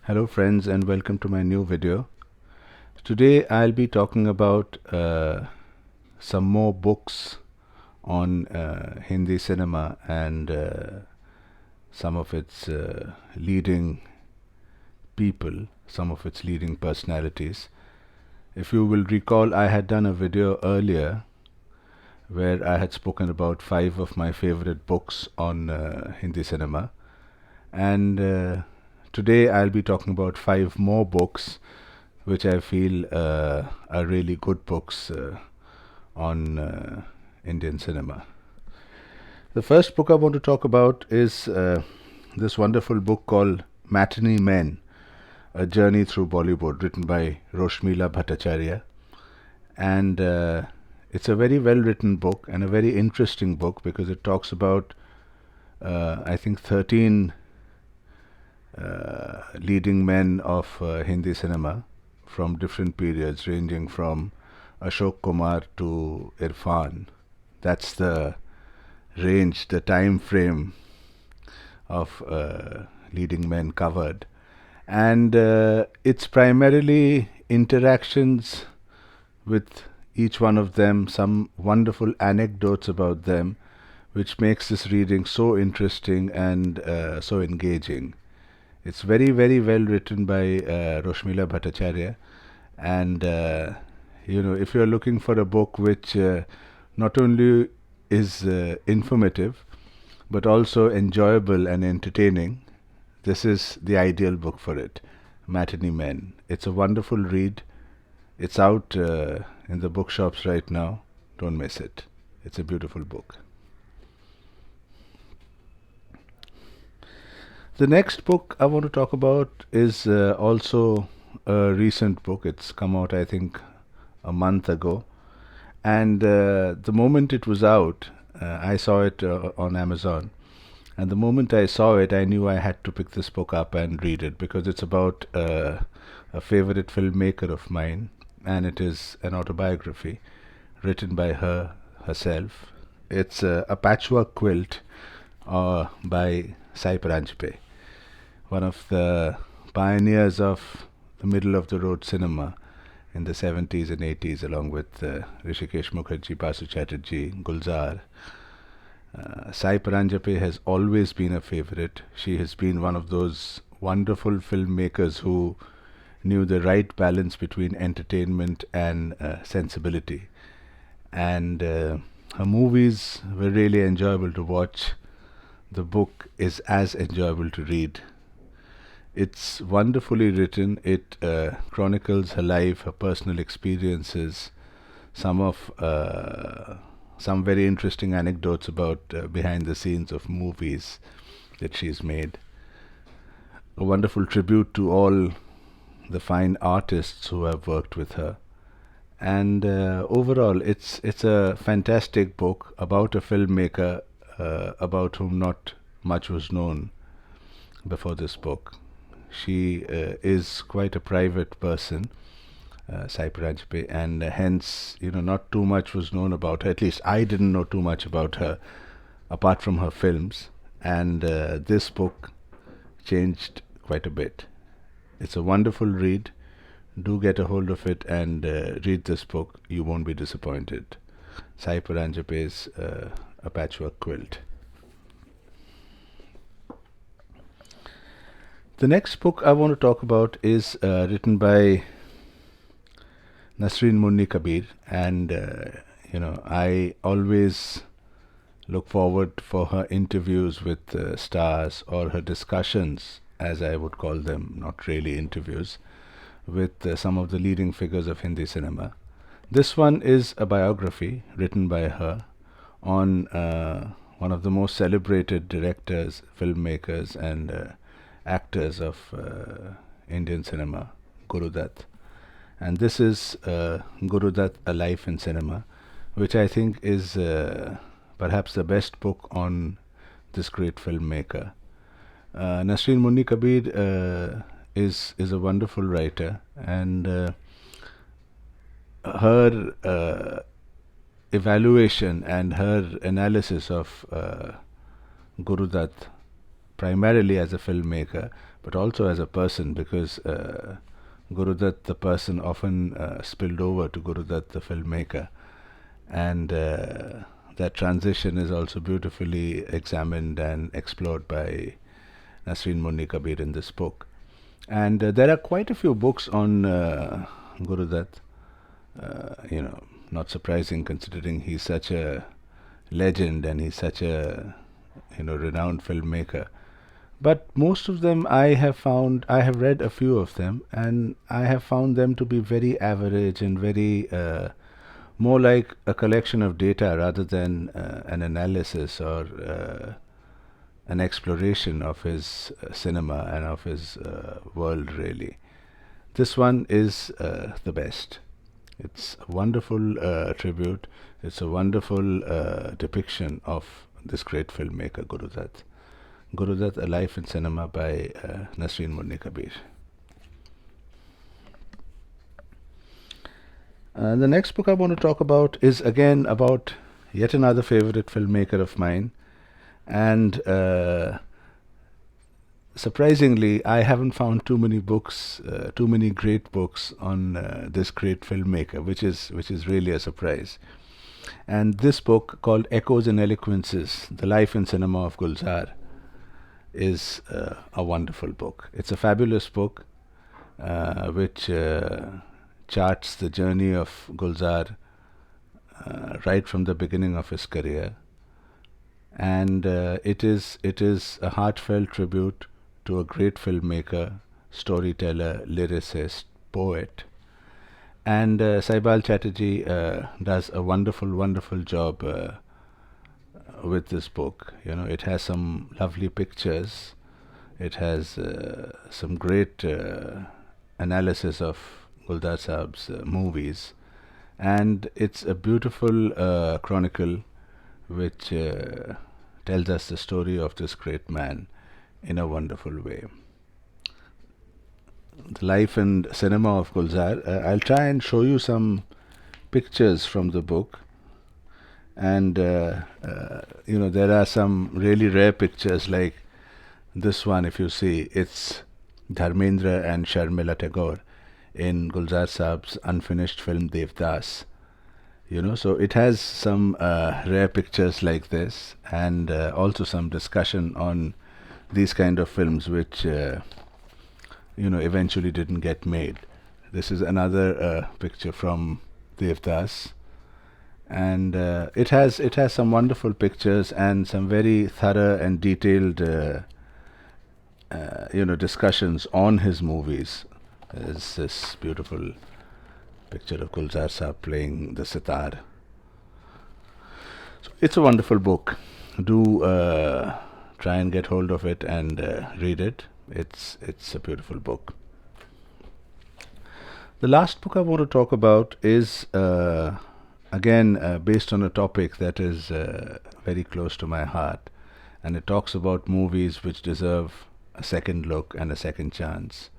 Hello friends and welcome to my new video. Today I'll be talking about some more books on Hindi cinema and some of its leading people, some of its leading personalities. If you will recall, I had done a video earlier where I had spoken about 5 of my favorite books on Hindi cinema, and today I'll be talking about 5 more books which I feel are really good books on Indian cinema. The first book I want to talk about is this wonderful book called Matinee Men, A Journey Through Bollywood, written by Roshmila Bhattacharya. And it's a very well written book and a very interesting book because it talks about I think 13 leading men of Hindi cinema from different periods, ranging from Ashok Kumar to Irfan. That's the range, the time frame of leading men covered. And it's primarily interactions with each one of them, some wonderful anecdotes about them, which makes this reading so interesting and so engaging. It's very, very well written by Roshmila Bhattacharya, and if you're looking for a book which not only is informative but also enjoyable and entertaining, this is the ideal book for it. Matinee Men. It's a wonderful read. It's out in the bookshops right now. Don't miss it. It's a beautiful book. The next book I want to talk about is also a recent book. It's come out, I think, a month ago. And the moment it was out, I saw it on Amazon. And the moment I saw it, I knew I had to pick this book up and read it because it's about a favorite filmmaker of mine, and it is an autobiography written by herself. It's a Patchwork Quilt by Sai Paranjape, one of the pioneers of the middle-of-the-road cinema in the 70s and 80s, along with Rishikesh Mukherjee, Basu Chatterjee, Gulzar. Sai Paranjape has always been a favorite. She has been one of those wonderful filmmakers who knew the right balance between entertainment and sensibility. And her movies were really enjoyable to watch. The book is as enjoyable to read. It's wonderfully written. It chronicles her life, her personal experiences, some very interesting anecdotes about behind the scenes of movies that she's made. A wonderful tribute to all the fine artists who have worked with her. And overall, it's a fantastic book about a filmmaker about whom not much was known before this book. She is quite a private person, Sai Paranjape, and hence, not too much was known about her. At least I didn't know too much about her, apart from her films. And this book changed quite a bit. It's a wonderful read. Do get a hold of it and read this book. You won't be disappointed. Sai Paranjape's A Patchwork Quilt. The next book I want to talk about is written by Nasreen Munni Kabir, and I always look forward for her interviews with stars, or her discussions, as I would call them, not really interviews, with some of the leading figures of Hindi cinema. This one is a biography written by her on one of the most celebrated directors, filmmakers, and actors of Indian cinema, Gurudev. And this is Gurudev, A Life in Cinema, which I think is perhaps the best book on this great filmmaker. Nasreen Munni Kabir is a wonderful writer, and her evaluation and her analysis of Gurudev primarily as a filmmaker, but also as a person, because Gurudev, the person, often spilled over to Gurudev, the filmmaker. And that transition is also beautifully examined and explored by Nasreen Munni Kabir in this book. And there are quite a few books on Gurudev, not surprising considering he's such a legend and he's such a renowned filmmaker. But most of them I have read a few of them, and I have found them to be very average and very more like a collection of data rather than an analysis or an exploration of his cinema and of his world, really. This one is the best. It's a wonderful tribute. It's a wonderful depiction of this great filmmaker, Gurudev. Gurudev, A Life in Cinema by Nasreen Munni Kabir. The next book I want to talk about is again about yet another favorite filmmaker of mine. And surprisingly, I haven't found too many books, too many great books on this great filmmaker, which is really a surprise. And this book, called Echoes and Eloquences: The Life and Cinema of Gulzar, is a wonderful book. It's a fabulous book which charts the journey of Gulzar right from the beginning of his career. And it is a heartfelt tribute to a great filmmaker, storyteller, lyricist, poet. And Saibal Chatterjee does a wonderful job with this book. It has some lovely pictures. It has some great analysis of Gulzar Saab's movies. And it's a beautiful chronicle which tells us the story of this great man in a wonderful way. The Life and Cinema of Gulzar. I'll try and show you some pictures from the book. And there are some really rare pictures, like this one. If you see, it's Dharmendra and Sharmila Tagore in Gulzar Saab's unfinished film Devdas. So it has some rare pictures like this, and also some discussion on these kind of films which eventually didn't get made. This is another picture from Devdas, and it has some wonderful pictures and some very thorough and detailed discussions on his movies. There's this beautiful picture of Gulzar Saab playing the sitar. So it's a wonderful book. Do try and get hold of it and read it. It's a beautiful book. The last book I want to talk about is again based on a topic that is very close to my heart, and it talks about movies which deserve a second look and a second chance.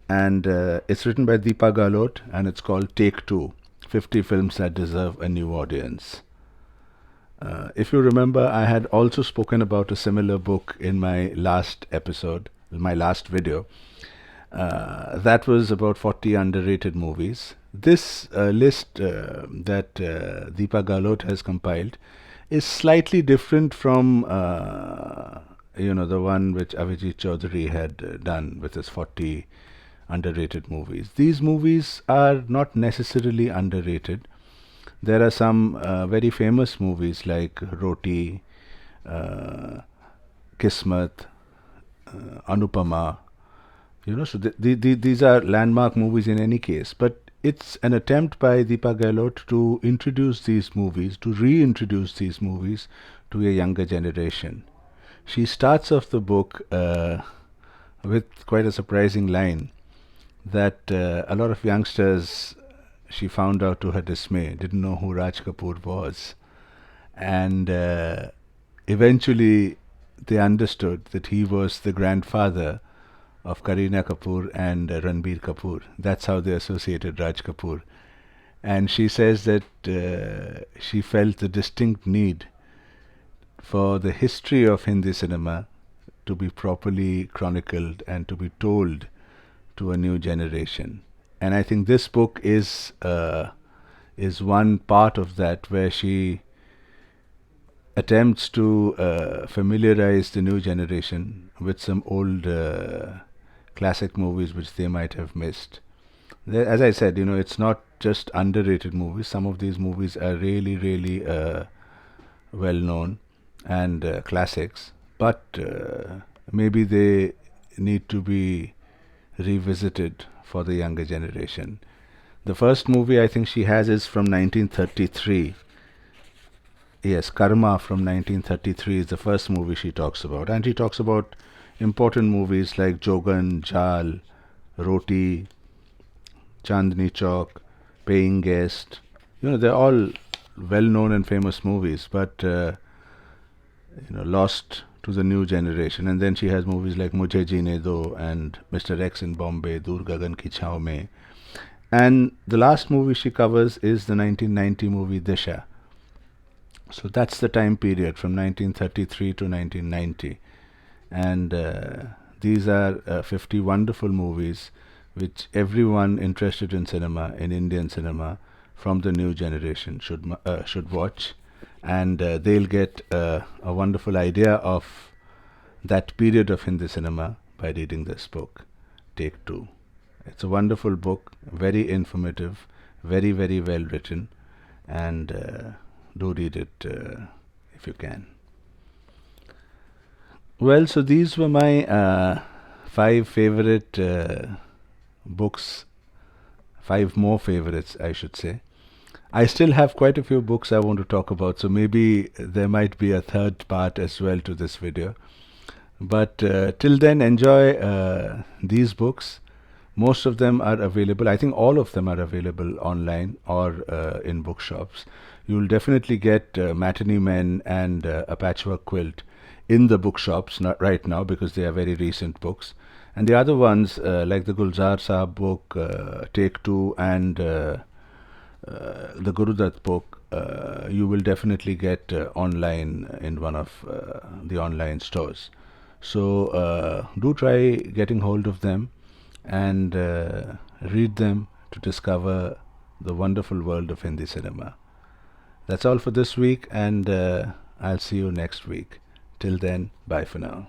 And it's written by Deepa Galot, and it's called Take Two: 50 Films That Deserve a New Audience. If you remember, I had also spoken about a similar book in my last episode, my last video. That was about 40 underrated movies. This list that Deepa Galot has compiled is slightly different from the one which Avijit Chaudhary had done with his 40 underrated movies. These movies are not necessarily underrated. There are some very famous movies like Roti, Kismet, Anupama. So these are landmark movies in any case. But it's an attempt by Deepa Galot to introduce these movies, to reintroduce these movies to a younger generation. She starts off the book with quite a surprising line that a lot of youngsters, she found out to her dismay, didn't know who Raj Kapoor was. And eventually they understood that he was the grandfather of Kareena Kapoor and Ranbir Kapoor. That's how they associated Raj Kapoor. And she says that she felt the distinct need for the history of Hindi cinema to be properly chronicled and to be told to a new generation. And I think this book is one part of that, where she attempts to familiarize the new generation with some old classic movies which they might have missed. As I said, it's not just underrated movies. Some of these movies are really, really well known and classics, but maybe they need to be revisited for the younger generation. The first movie I think she has is from 1933. Yes, Karma from 1933 is the first movie she talks about. And she talks about important movies like Jogan, Jal, Roti, Chandni Chowk, Paying Guest. They're all well-known and famous movies, but lost to the new generation. And then she has movies like Mujhe Jeene Do and Mr. X in Bombay, Dur Gagan Ki Chhao Mein. And the last movie she covers is the 1990 movie Disha. So that's the time period from 1933 to 1990. And these are 50 wonderful movies which everyone interested in cinema, in Indian cinema, from the new generation should watch. And they'll get a wonderful idea of that period of Hindi cinema by reading this book, Take Two. It's a wonderful book, very informative, very, very well written, and do read it if you can. Well, so these were my 5 favorite books, 5 more favorites, I should say. I still have quite a few books I want to talk about, so maybe there might be a third part as well to this video. But till then, enjoy these books. Most of them are available. I think all of them are available online or in bookshops. You'll definitely get Matinee Men and A Patchwork Quilt in the bookshops right now, because they are very recent books. And the other ones, like the Gulzar Saab book, Take Two, and the Gurudev book, you will definitely get online in one of the online stores. So do try getting hold of them and read them to discover the wonderful world of Hindi cinema. That's all for this week, and I'll see you next week. Till then, bye for now.